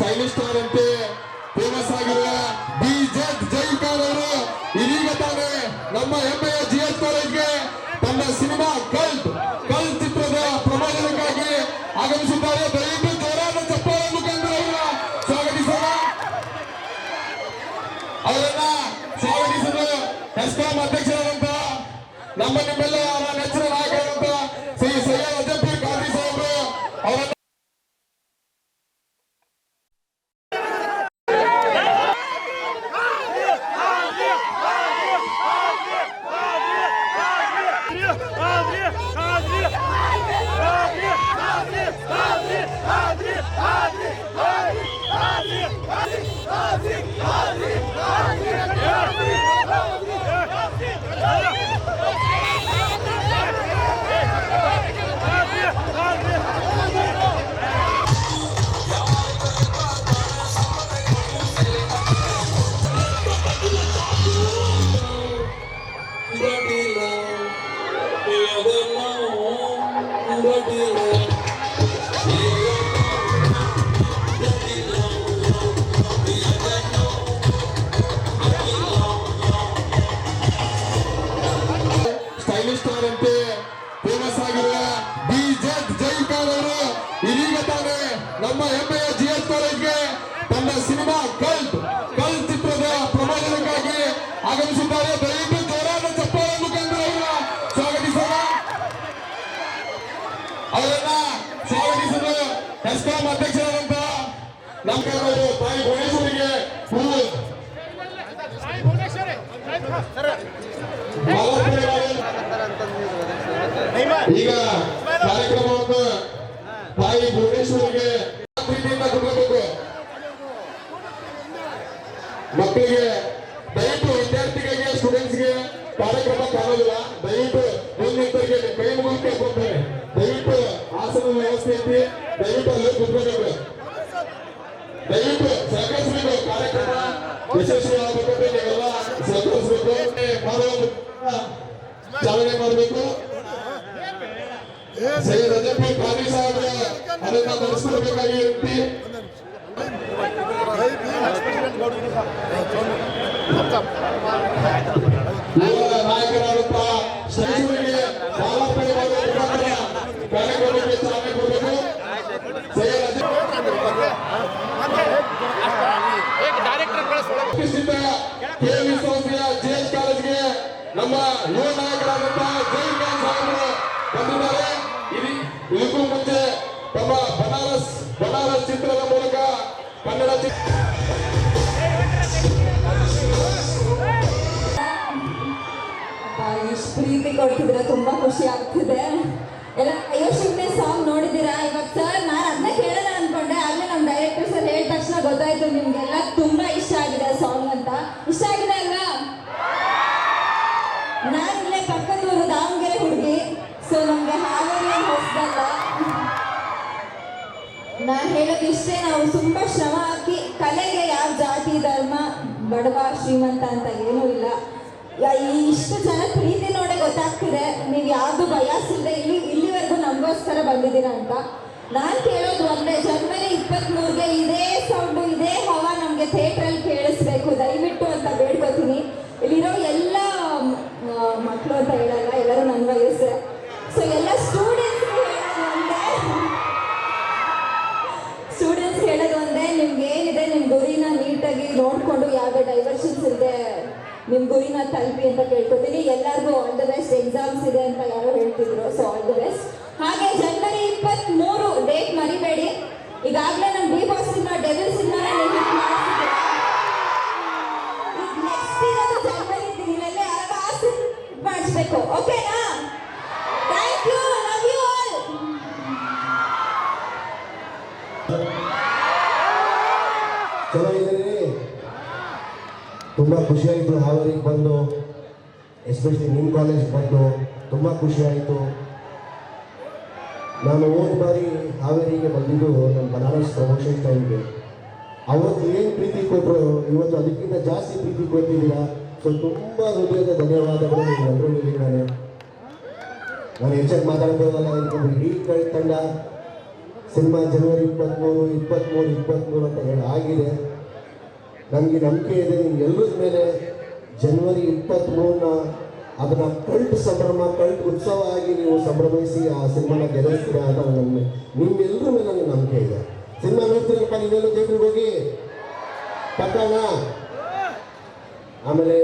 Stylish star ಅಂತೆ famous ಆಗಿರುವ BZ Jaikar ಅವರು ಇದೀಗ ತಾನೇ ನಮ್ಮ ಹೆಮ್ಮೆಯ GS ಕಾಲೇಜ್ಗೆ ತನ್ನ ಸಿನಿಮಾ ಕಲ್ಟ್ ಚಿತ್ರದ ಪ್ರಮೋಷನ್ಗಾಗಿ ಆಗಮಿಸಿದ್ದಾರೆ. ದಯವಿಟ್ಟು ಜೋರಾದ ಚಪ್ಪಾಳೆ ಮುಖಾಂತರ ಸ್ವಾಗತಿಸೋಣ. ಅವರನ್ನ ಸ್ವಾಗತಿಸಲು ಹೆಸ್ಕಾಂ ಅಧ್ಯಕ್ಷರಾದಂತ ನಮ್ಮ ನಿಮ್ಮೆಲ್ಲರ ನೆಚ್ಚಿನ ನಾಯಕರಾದಂತ ಶ್ರೀ ಸೈಯದ್ ಅಜಂಪೀರ್ ಖಾದ್ರಿ ಸಾಹೇಬರು ಅವರನ್ನ ಸ್ಟೈಲಿಶ್ ಸ್ಟಾರ್ ಅಂತೆ ಫೇಮಸ್ ಆಗಿರುವ BZ ಜೈಕಾರ್ ಅವರು ಇದೀಗ ತಾನೇ ನಮ್ಮ ಹೆಮ್ಮೆಯ GS ಕಾಲೇಜ್ಗೆ ತನ್ನ ಸಿನಿಮಾ ಕಲ್ಟ್ ಚಿತ್ರದ ಪ್ರಮೋಷನ್ಗಾಗಿ ಆಗಮಿಸಿದ್ದಾರೆ. ದಯವಿಟ್ಟು ಜೋರಾದ ಚಪ್ಪಾಳೆ ಮುಖಾಂತರ ಸ್ವಾಗತಿಸೋಣ. ಅವರನ್ನ ಸ್ವಾಗತಿಸಲು ಹೆಸ್ಕಾಂ ಅಧ್ಯಕ್ಷರಾದಂತ ನಮ್ಮ ತಾಯಿ ಭುವನೇಶ್ವರಿಗೆ ಈಗ ಕಾರ್ಯಕ್ರಮವನ್ನು ತಾಯಿ ಭುವನೇಶ್ವರಿಗೆ ಪ್ರೀತಿಯಿಂದ ಕೊಡಬೇಕು. ಮಕ್ಕಳಿಗೆ ದಯವಿಟ್ಟು ವಿದ್ಯಾರ್ಥಿಗಳಿಗೆ ಸ್ಟೂಡೆಂಟ್ಸ್ಗೆ ಕಾರ್ಯಕ್ರಮ ಕಾಣೋದಿಲ್ಲ. ದಯವಿಟ್ಟು ಮುಂದಿನ ಕೈ ಮುಗಿದು ಕೇಳ್ಕೊಳ್ತೇನೆ. ದಯವಿಟ್ಟು ಆಸನದ ವ್ಯವಸ್ಥೆ ಐತಿ, ದಯವಿಟ್ಟು ಅಲ್ಲಿ ಕುತ್ಕೋಬೇಕು. ದಯವಿಟ್ಟು ಸಹಕರಿಸಬೇಕು. ಕಾರ್ಯಕ್ರಮ ಯಶಸ್ವಿ ಆಗಬೇಕಂದ್ರೆ ನೀವೆಲ್ಲ ಸಹಕರಿಸಬೇಕು. ಚಾಲನೆ ಮಾಡಬೇಕು. ಸೈಯದ್ ಅಜಂಪೀರ್ ಖಾದ್ರಿ ಸಾಹೇಬ್ರ ಅದನ್ನ ನಡೆಸಿಕೊಡ್ಬೇಕಾಗಿ ವಿನಂತಿ. ನಾಯಕರಾದಂತಹ ಶೈಕ್ಷಣಿಗೆ ಬಾಲಪಡಿ ಕಾರ್ಯಕ್ರಮಕ್ಕೆ ಚಾಲನೆ ಕೊಡಬೇಕು. ಸೈಯದ್ KV ಸಂಸ್ಥೆಯ GS ಕಾಲೇಜ್ಗೆ ನಮ್ಮ ಯುವ ನಾಯಕರಾದಂತಹ ಜೈಕಾರ್ ಸಾಹೇಬರು ಬಂದಿದ್ದಾರೆ. ಇದಕ್ಕೂ ಮುಂಚೆ ತಮ್ಮ ಬನಾರಸ್ ಚಿತ್ರದ ಮೂಲಕ ಕನ್ನಡ ಇಷ್ಟು ಪ್ರೀತಿ ಕೊಡ್ತಿದ್ರೆ ತುಂಬಾ ಖುಷಿ ಆಗ್ತಿದೆ. ಎಲ್ಲ ಅಯ್ಯೋ ಶಿವನೇ ಸಾಂಗ್ ನೋಡಿದ್ದೀರಾ? ಇವಾಗ ಸರ್ ನಾನು ಅದನ್ನ ಕೇಳೋಣ ಅನ್ಕೊಂಡೆ, ಆಗ್ಲೇ ನಮ್ಮ ಡೈರೆಕ್ಟರ್ ಸರ್ ಹೇಳಿದ ತಕ್ಷಣ ಗೊತ್ತಾಯ್ತು ನಿಮ್ಗೆಲ್ಲ ತುಂಬಾ ಇಷ್ಟ ಆಗಿದೆ ಸಾಂಗ್ ಅಂತ. ಇಷ್ಟ ಆಗಿದೆ ಅಲ್ವಾ? ನಾನು ಇಲ್ಲೇ ಪಕ್ಕದೂರು ದಾವಣಗೆರೆ ಹುಡುಗಿ, ಸೊ ನಮ್ಗೆ ಹಾವೇರಿ ಹೊಸದಲ್ಲ. ನಾನು ಹೇಳೋದು ಇಷ್ಟೇ, ನಾವು ತುಂಬಾ ಶ್ರಮ ಹಾಕಿ ಕಲೆಗೆ ಯಾವ ಜಾತಿ ಧರ್ಮ ಬಡವ ಶ್ರೀಮಂತ ಅಂತ ಏನೂ ಇಲ್ಲ. ಇಷ್ಟು ಜನ ಪ್ರೀತಿ ನೋಡೇ ಗೊತ್ತಾಗ್ತಿದೆ ನೀವು ಯಾವುದು ಬಯಸಿಲ್ಲದೆ ಇಲ್ಲಿವರೆಗೂ ನಮಗೋಸ್ಕರ ಬಂದಿದ್ದೀರಾ ಅಂತ. ನಾನು ಕೇಳೋದು ಒಂದೇ, ಜನವರಿ 23ಗೆ ಇದೇ ಸೌಂಡು ಇದೇ ಹವಾ ನಮಗೆ ಥಿಯೇಟ್ರಲ್ಲಿ ಕೇಳಿಸ್ಬೇಕು ದಯವಿಟ್ಟು ಅಂತ ಬೇಡ್ಕೋತೀನಿ. ಇಲ್ಲಿರೋ ಎಲ್ಲ ಮಕ್ಕಳು ಅಂತ ಹೇಳಲ್ಲ, ಎಲ್ಲರೂ ನನ್ನ ವಯಸ್ಸೆ. ಸೊ ಎಲ್ಲ ಸ್ಟೂಡೆಂಟ್ಸ್ ಹೇಳೋದು ಒಂದೇ, ನಿಮ್ಗೆ ಏನಿದೆ ನಿಮ್ಮ ಗುರಿನ ನೀಟಾಗಿ ನೋಡಿಕೊಂಡು ಯಾವುದೇ ಡೈವರ್ಷನ್ಸ್ ಇಲ್ಲದೆ ನಿಮ್ಮ ಗುರಿನ ತಲುಪಿ ಅಂತ ಕೇಳ್ಕೊತೀನಿ. ಎಲ್ಲರಿಗೂ ಆಲ್ ದ ಬೆಸ್ಟ್. ಎಕ್ಸಾಮ್ಸ್ ಇದೆ ಅಂತ ಯಾರೋ ಹೇಳ್ತಿದ್ರು, ಸೊ ಆಲ್ ದ ಬೆಸ್ಟ್. ಹಾಗೆ ಜನವರಿ 23 ಡೇಟ್ ಮರಿಬೇಡಿ. ಈಗಾಗಲೇ ನಮ್ಮ D boss cinema Devil cinema next ಇರೋದು ಜನವರಿ ತಿಂಗಳಲ್ಲೇ ಮಾಡಿಸ್ಬೇಕು. ಓಕೆನಾ? Thank you, love you all. ಚೆನ್ನಾಗಿದ್ದೀರಿ? ತುಂಬ ಖುಷಿಯಾಯಿತು ಹಾವೇರಿಗೆ ಬಂದು, ಎಸ್ಪೆಷಲಿ ನಿಮ್ಮ ಕಾಲೇಜ್ ಬಂದು ತುಂಬ ಖುಷಿಯಾಯಿತು. ನಾನು ಹೋದ ಬಾರಿ ಹಾವೇರಿಗೆ ಬಂದಿದ್ದು ನಮ್ಮ ಬನಾರಸ್ ಪ್ರಮೋಷನ್ ಟೈಮ್ಗೆ. ಅವತ್ತು ಏನು ಪ್ರೀತಿ ಕೊಟ್ಟರು ಇವತ್ತು ಅದಕ್ಕಿಂತ ಜಾಸ್ತಿ ಪ್ರೀತಿ ಕೊಡ್ತಿದ್ದೀರಾ. ಸೊ ತುಂಬ ಹೃದಯದ ಧನ್ಯವಾದಗಳು ನಿಮ್ಮೆಲ್ಲರೂ ನಾನು ಹೆಚ್ಚಾಗಿ ಮಾತಾಡ್ಬೋದಲ್ಲ. ಇಡೀ ತಂಡ ಸಿನಿಮಾ ಜನವರಿ 23 ಅಂತ ಹೇಳಿ ಆಗಿದೆ. ನನಗೆ ನಂಬಿಕೆ ಇದೆ ನಿಮ್ಗೆಲ್ಲರ ಮೇಲೆ. ಜನವರಿ 23ನ ಅದನ್ನ ಕಲ್ಟ್ ಸಂಭ್ರಮ, ಕಲ್ಟ್ ಉತ್ಸವ ಆಗಿ ನೀವು ಸಂಭ್ರಮಿಸಿ ಆ ಸಿನಿಮಾನ ಗೆಲ್ಲಿಸ್ತೀರಾ ಅಂತ ನಿಮ್ಮೆಲ್ಲರ ಮೇಲೆ ನನಗೆ ನಂಬಿಕೆ ಇದೆ. ಸಿನಿಮಾ ನೋಡ್ತೀರಪ್ಪ ನೀವೆಲ್ಲೂ ಥಿಯೇಟ್ರಿಗೆ ಹೋಗಿ ಪಕ್ಕಣ. ಆಮೇಲೆ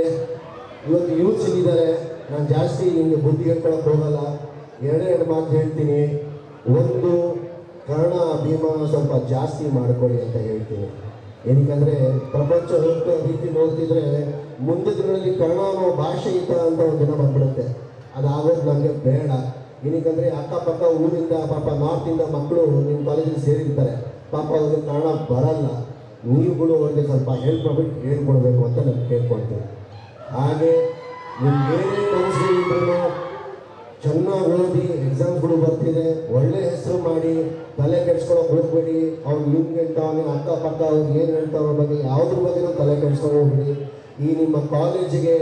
ಇವತ್ತು ಯೂತ್ಸ್ ಇಲ್ಲಿದ್ದಾರೆ, ನಾನು ಜಾಸ್ತಿ ನಿಮಗೆ ಬುದ್ಧಿ ಹೇಳ್ಕೊಳಕ್ಕೆ ಹೋಗಲ್ಲ. ಎರಡು ಮಾತು ಹೇಳ್ತೀನಿ. ಒಂದು, ಕನ್ನಡ ಅಭಿಮಾನ ಸ್ವಲ್ಪ ಜಾಸ್ತಿ ಮಾಡ್ಕೊಳ್ಳಿ ಅಂತ ಹೇಳ್ತೀನಿ. ಏನಕ್ಕಂದರೆ ಪ್ರಪಂಚ ಹೋಗ್ತಾ ರೀತಿ ನೋಡ್ತಿದ್ರೆ ಮುಂದೆ ದಿನಗಳಲ್ಲಿ ಕನ್ನಡ ಅನ್ನೋ ಭಾಷೆ ಇತ್ತ ಅಂತ ಒಂದು ದಿನ ಬಂದ್ಬಿಡುತ್ತೆ. ಅದಾಗೋದು ನಮಗೆ ಬೇಡ. ಏನಕ್ಕಂದರೆ ಅಕ್ಕಪಕ್ಕ ಊರಿಂದ ಪಾಪ ನಾರ್ತಿಂದ ಮಕ್ಕಳು ನಿಮ್ಮ ಕಾಲೇಜಿಗೆ ಸೇರಿರ್ತಾರೆ. ಪಾಪ ಅವ್ರಿಗೆ ಕನ್ನಡ ಬರಲ್ಲ. ನೀವುಗಳು ಅವ್ರಿಗೆ ಸ್ವಲ್ಪ ಹೇಳ್ಕೊಡ್ಬೇಕು ಅಂತ ನಾನು ಕೇಳ್ಕೊಳ್ತೀನಿ. ಹಾಗೆ ನಿಮ್ಗೇನೇ ಕನಸುಗಳಿದ್ರೂ ಚೆನ್ನಾಗಿ ಓದಿ, ಎಕ್ಸಾಮ್ಸ್ಗಳು ಬರ್ತಿದೆ, ಒಳ್ಳೆ ಹೆಸರು ಮಾಡಿ, ತಲೆ ಕೆಡ್ಸ್ಕೊಳಕ್ಕೆ ಹೋಗ್ಬೇಡಿ. ಅವ್ನು ಹಿಂಗೆ ಹೇಳ್ತಾವನೆ, ಅಕ್ಕಪಕ್ಕ ಅವ್ರು ಏನು ಹೇಳ್ತಾವ ಬಗ್ಗೆ ಯಾವುದ್ರ ಬಗ್ಗೆನೂ ತಲೆ ಕೆಡ್ಸ್ಕೊಂಡು ಹೋಗ್ಬೇಡಿ. ಈ ನಿಮ್ಮ ಕಾಲೇಜಿಗೆ